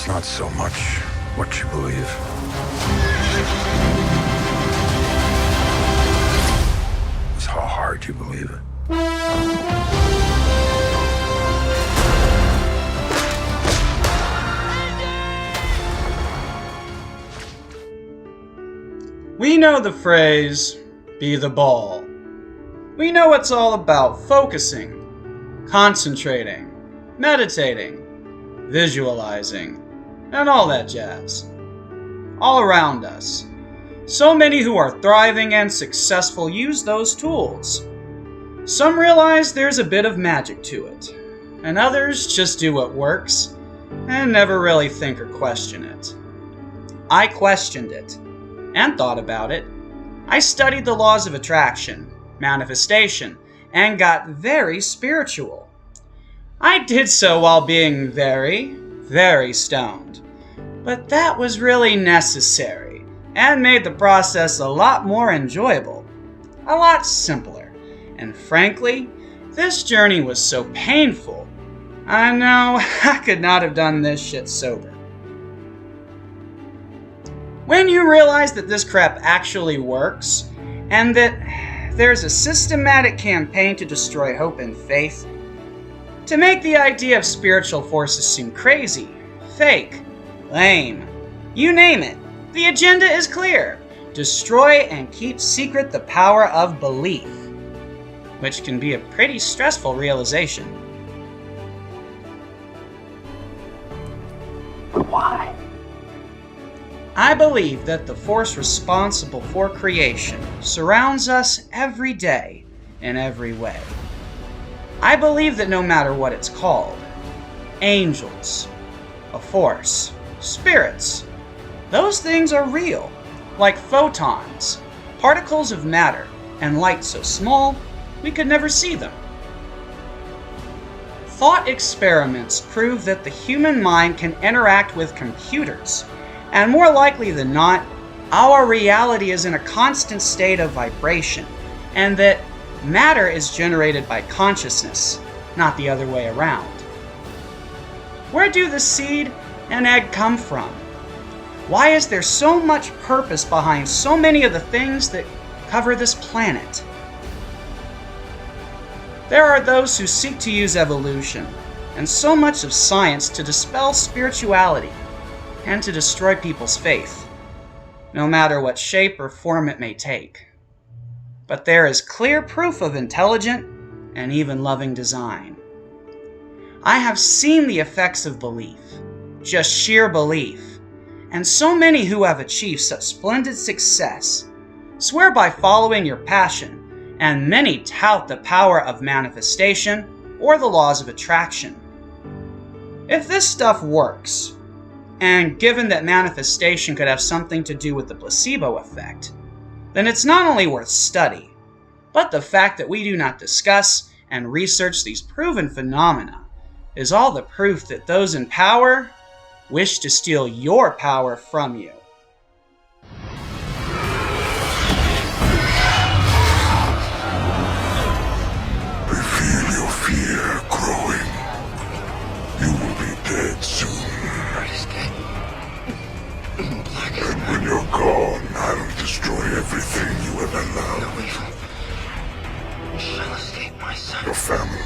It's not so much what you believe. It's how hard you believe it. We know the phrase, be the ball. We know it's all about focusing, concentrating, meditating, visualizing, and all that jazz. All around us, so many who are thriving and successful use those tools. Some realize there's a bit of magic to it, and others just do what works and never really think or question it. I questioned it and thought about it. I studied the laws of attraction, manifestation, and got very spiritual. I did so while being very, very stoned. But that was really necessary and made the process a lot more enjoyable, a lot simpler. And frankly, this journey was so painful. I know I could not have done this shit sober. When you realize that this crap actually works, and that there's a systematic campaign to destroy hope and faith, to make the idea of spiritual forces seem crazy, fake, lame, you name it, the agenda is clear. Destroy and keep secret the power of belief, which can be a pretty stressful realization. Why? I believe that the force responsible for creation surrounds us every day in every way. I believe that no matter what it's called, angels, a force, spirits, those things are real, like photons, particles of matter, and light so small we could never see them. Thought experiments prove that the human mind can interact with computers, and more likely than not, our reality is in a constant state of vibration, and that matter is generated by consciousness, not the other way around. Where do the seed and egg come from? Why is there so much purpose behind so many of the things that cover this planet? There are those who seek to use evolution and so much of science to dispel spirituality and to destroy people's faith, no matter what shape or form it may take. But there is clear proof of intelligent and even loving design. I have seen the effects of belief, just sheer belief, and so many who have achieved such splendid success swear by following your passion, and many tout the power of manifestation or the laws of attraction. If this stuff works, and given that manifestation could have something to do with the placebo effect, then it's not only worth study, but the fact that we do not discuss and research these proven phenomena is all the proof that those in power wish to steal your power from you. I feel your fear growing. You will be dead soon. And when you're gone, I'll destroy everything you ever loved. No evil shall escape my son. Your family,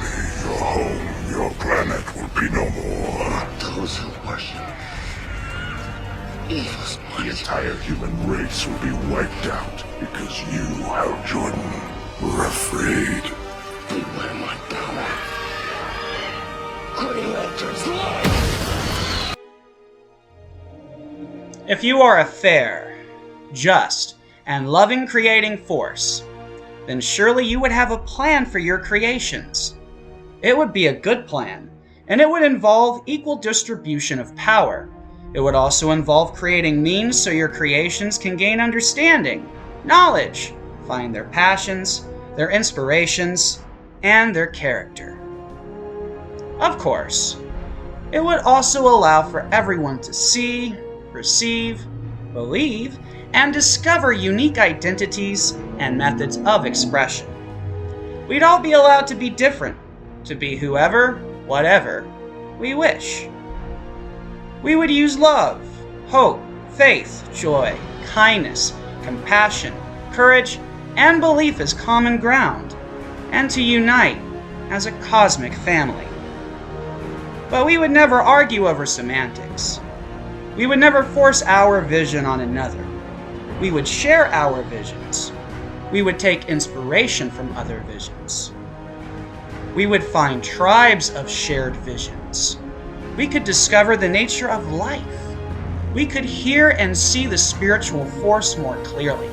your home, your planet will be no more. Those who worship evil's The might. entire human race will be wiped out because you, Hal Jordan, were afraid. Beware my power. Green Lantern's life. If you are a fair, just, and loving creating force, then surely you would have a plan for your creations. It would be a good plan, and it would involve equal distribution of power. It would also involve creating means so your creations can gain understanding, knowledge, find their passions, their inspirations, and their character. Of course, it would also allow for everyone to see, perceive, believe, and discover unique identities and methods of expression. We'd all be allowed to be different, to be whoever, whatever we wish. We would use love, hope, faith, joy, kindness, compassion, courage, and belief as common ground, and to unite as a cosmic family. But we would never argue over semantics. We would never force our vision on another. We would share our visions. We would take inspiration from other visions. We would find tribes of shared visions. We could discover the nature of life. We could hear and see the spiritual force more clearly.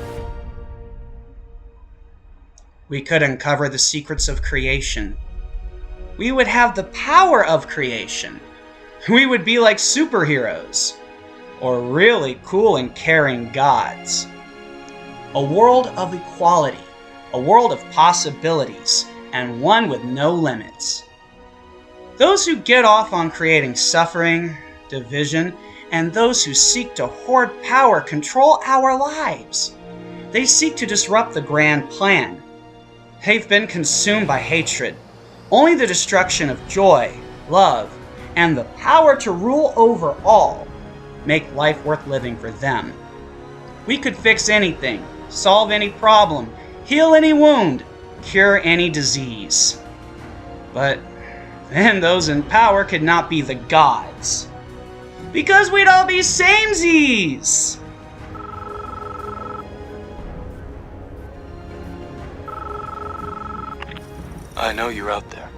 We could uncover the secrets of creation. We would have the power of creation. We would be like superheroes, or really cool and caring gods. A world of equality, a world of possibilities, and one with no limits. Those who get off on creating suffering, division, and those who seek to hoard power control our lives. They seek to disrupt the grand plan. They've been consumed by hatred. Only the destruction of joy, love, and the power to rule over all make life worth living for them. We could fix anything, solve any problem, heal any wound, cure any disease. But then those in power could not be the gods, because we'd all be samesies! I know you're out there.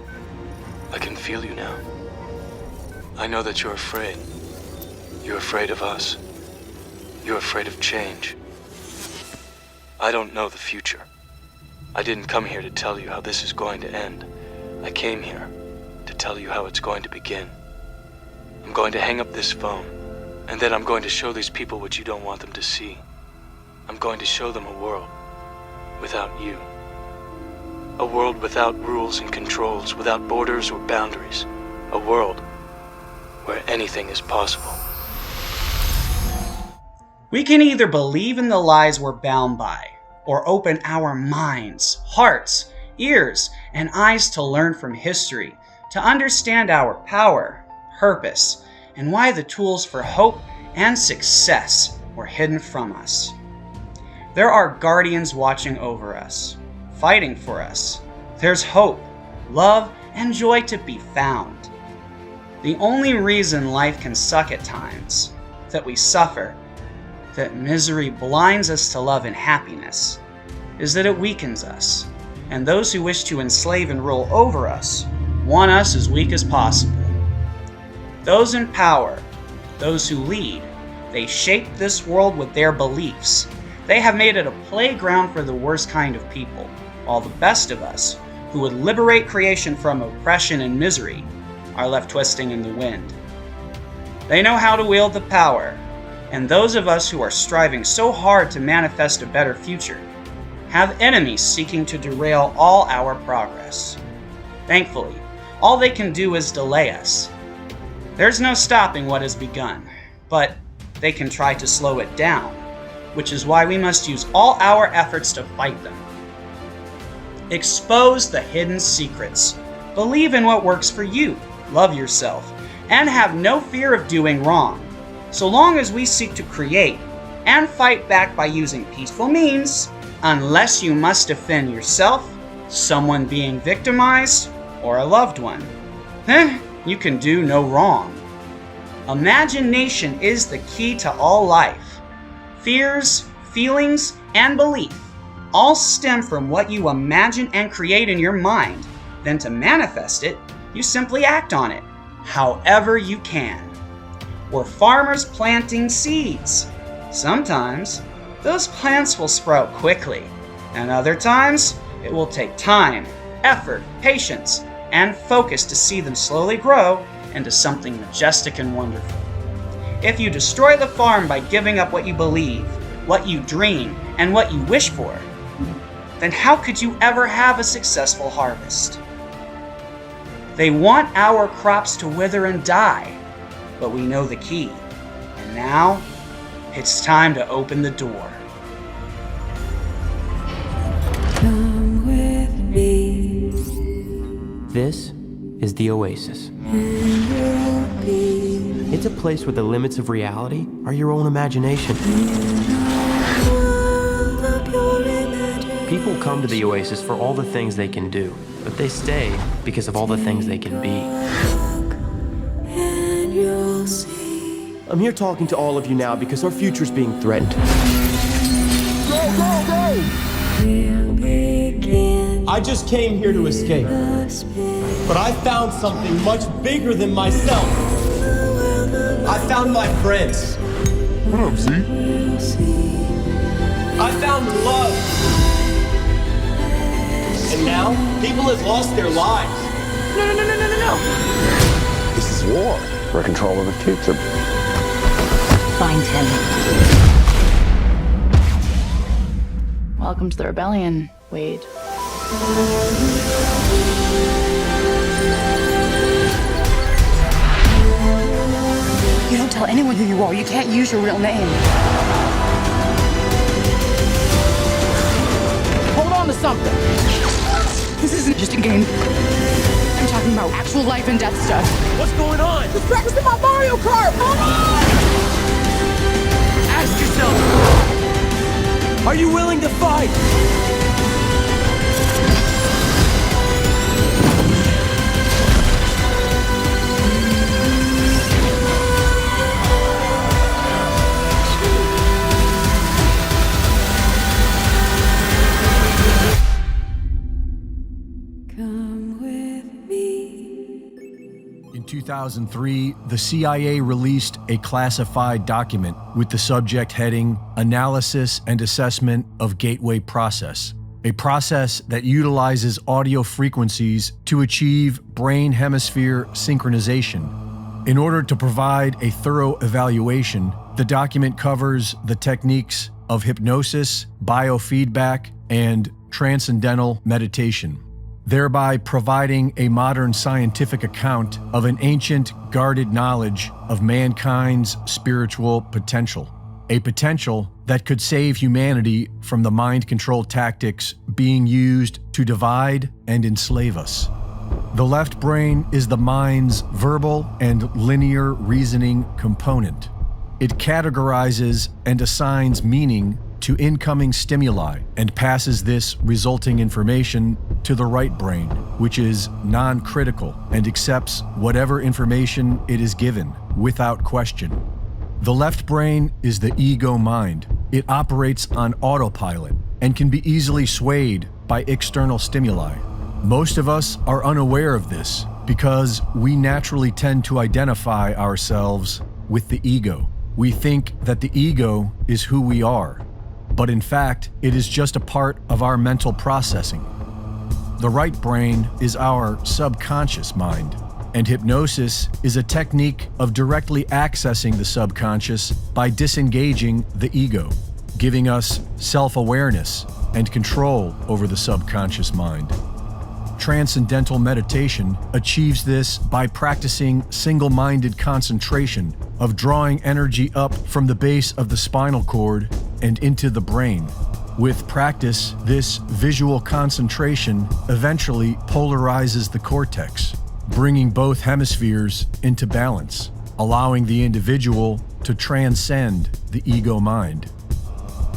I can feel you now. I know that you're afraid. You're afraid of us. You're afraid of change. I don't know the future. I didn't come here to tell you how this is going to end. I came here to tell you how it's going to begin. I'm going to hang up this phone, and then I'm going to show these people what you don't want them to see. I'm going to show them a world without you. A world without rules and controls, without borders or boundaries. A world where anything is possible. We can either believe in the lies we're bound by, or open our minds, hearts, ears, and eyes to learn from history, to understand our power, purpose, and why the tools for hope and success were hidden from us. There are guardians watching over us, fighting for us. There's hope, love, and joy to be found. The only reason life can suck at times, that we suffer, that misery blinds us to love and happiness, is that it weakens us, and those who wish to enslave and rule over us want us as weak as possible. Those in power, those who lead, they shape this world with their beliefs. They have made it a playground for the worst kind of people, while the best of us, who would liberate creation from oppression and misery, are left twisting in the wind. They know how to wield the power, and those of us who are striving so hard to manifest a better future have enemies seeking to derail all our progress. Thankfully, all they can do is delay us. There's no stopping what has begun, but they can try to slow it down, which is why we must use all our efforts to fight them. Expose the hidden secrets. Believe in what works for you. Love yourself, and have no fear of doing wrong. So long as we seek to create and fight back by using peaceful means, unless you must defend yourself, someone being victimized, or a loved one, then you can do no wrong. Imagination is the key to all life. Fears, feelings, and belief all stem from what you imagine and create in your mind. Then to manifest it, you simply act on it, however you can. We're farmers planting seeds. Sometimes, those plants will sprout quickly, and other times, it will take time, effort, patience, and focus to see them slowly grow into something majestic and wonderful. If you destroy the farm by giving up what you believe, what you dream, and what you wish for, then how could you ever have a successful harvest? They want our crops to wither and die, but we know the key. And now, it's time to open the door. Come with me, This is the Oasis. and you'll be It's a place where the limits of reality are your own imagination. People come to the Oasis for all the things they can do, but they stay because of all the things they can be. I'm here talking to all of you now because our future's being threatened. Go, go, go! I just came here to escape, but I found something much bigger than myself. I found my friends. What up, Z? I found love. And now, people have lost their lives. No. This is war. For control of the future. Find him. Welcome to the rebellion, Wade. You don't tell anyone who you are. You can't use your real name. Hold on to something. This isn't just a game. I'm talking about actual life and death stuff. What's going on? Just practicing my Mario Kart. Ask yourself, are you willing to fight? Come with me. In 2003, the CIA released a classified document with the subject heading Analysis and Assessment of Gateway Process, a process that utilizes audio frequencies to achieve brain hemisphere synchronization. In order to provide a thorough evaluation, the document covers the techniques of hypnosis, biofeedback, and transcendental meditation, thereby providing a modern scientific account of an ancient guarded knowledge of mankind's spiritual potential, a potential that could save humanity from the mind control tactics being used to divide and enslave us. The left brain is the mind's verbal and linear reasoning component. It categorizes and assigns meaning to incoming stimuli and passes this resulting information to the right brain, which is non-critical and accepts whatever information it is given without question. The left brain is the ego mind. It operates on autopilot and can be easily swayed by external stimuli. Most of us are unaware of this because we naturally tend to identify ourselves with the ego. We think that the ego is who we are, but in fact, it is just a part of our mental processing. The right brain is our subconscious mind, and hypnosis is a technique of directly accessing the subconscious by disengaging the ego, giving us self-awareness and control over the subconscious mind. Transcendental meditation achieves this by practicing single-minded concentration of drawing energy up from the base of the spinal cord and into the brain. With practice, this visual concentration eventually polarizes the cortex, bringing both hemispheres into balance, allowing the individual to transcend the ego mind.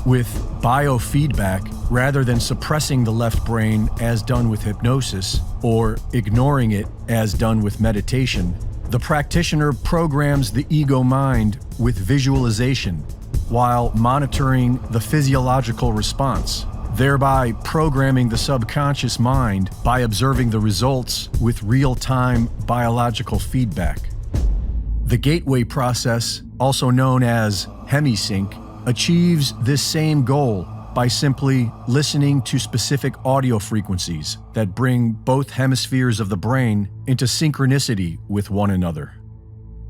With biofeedback, rather than suppressing the left brain as done with hypnosis or ignoring it as done with meditation, the practitioner programs the ego mind with visualization while monitoring the physiological response, thereby programming the subconscious mind by observing the results with real-time biological feedback. The gateway process, also known as hemisync, achieves this same goal by simply listening to specific audio frequencies that bring both hemispheres of the brain into synchronicity with one another.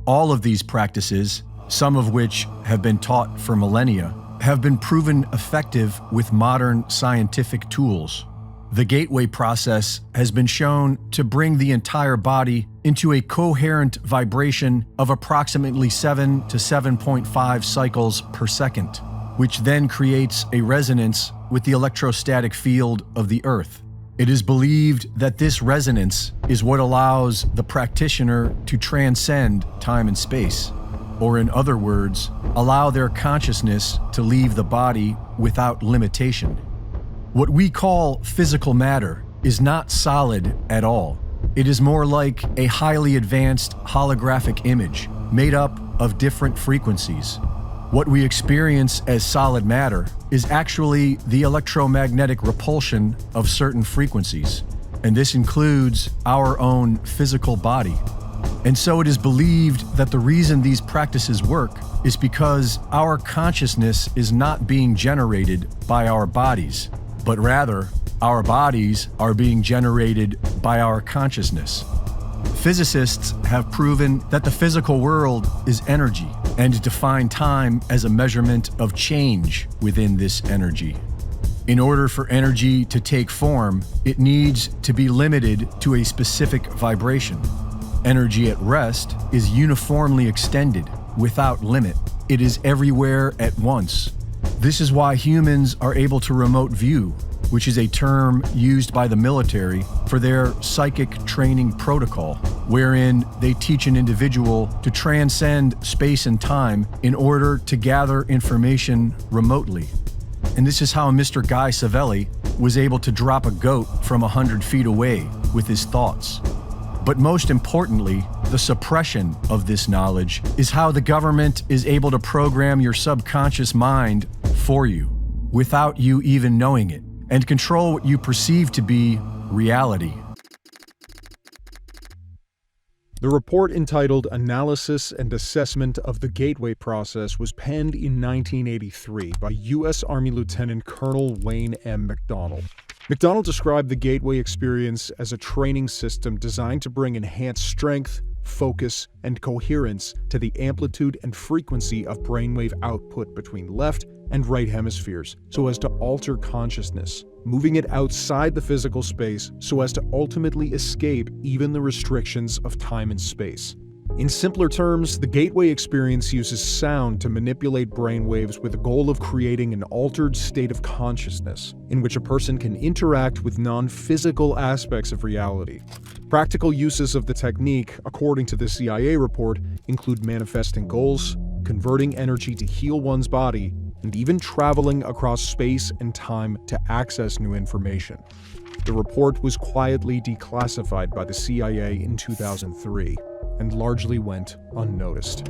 All of these practices, some of which have been taught for millennia, have been proven effective with modern scientific tools. The gateway process has been shown to bring the entire body into a coherent vibration of approximately 7 to 7.5 cycles per second, which then creates a resonance with the electrostatic field of the Earth. It is believed that this resonance is what allows the practitioner to transcend time and space, or in other words, allow their consciousness to leave the body without limitation. What we call physical matter is not solid at all. It is more like a highly advanced holographic image made up of different frequencies. What we experience as solid matter is actually the electromagnetic repulsion of certain frequencies, and this includes our own physical body. And so it is believed that the reason these practices work is because our consciousness is not being generated by our bodies, but rather our bodies are being generated by our consciousness. Physicists have proven that the physical world is energy and define time as a measurement of change within this energy. In order for energy to take form, it needs to be limited to a specific vibration. Energy at rest is uniformly extended without limit. It is everywhere at once. This is why humans are able to remote view, which is a term used by the military for their psychic training protocol, wherein they teach an individual to transcend space and time in order to gather information remotely. And this is how Mr. Guy Savelli was able to drop a goat from 100 feet away with his thoughts. But most importantly, the suppression of this knowledge is how the government is able to program your subconscious mind for you, without you even knowing it, and control what you perceive to be reality. The report entitled Analysis and Assessment of the Gateway Process was penned in 1983 by U.S. Army Lieutenant Colonel Wayne M. McDonald. McDonald described the Gateway experience as a training system designed to bring enhanced strength, focus, and coherence to the amplitude and frequency of brainwave output between left and right hemispheres, so as to alter consciousness, moving it outside the physical space so as to ultimately escape even the restrictions of time and space. In simpler terms, the Gateway experience uses sound to manipulate brainwaves with the goal of creating an altered state of consciousness, in which a person can interact with non-physical aspects of reality. Practical uses of the technique, according to the CIA report, include manifesting goals, converting energy to heal one's body, and even traveling across space and time to access new information. The report was quietly declassified by the CIA in 2003 and largely went unnoticed.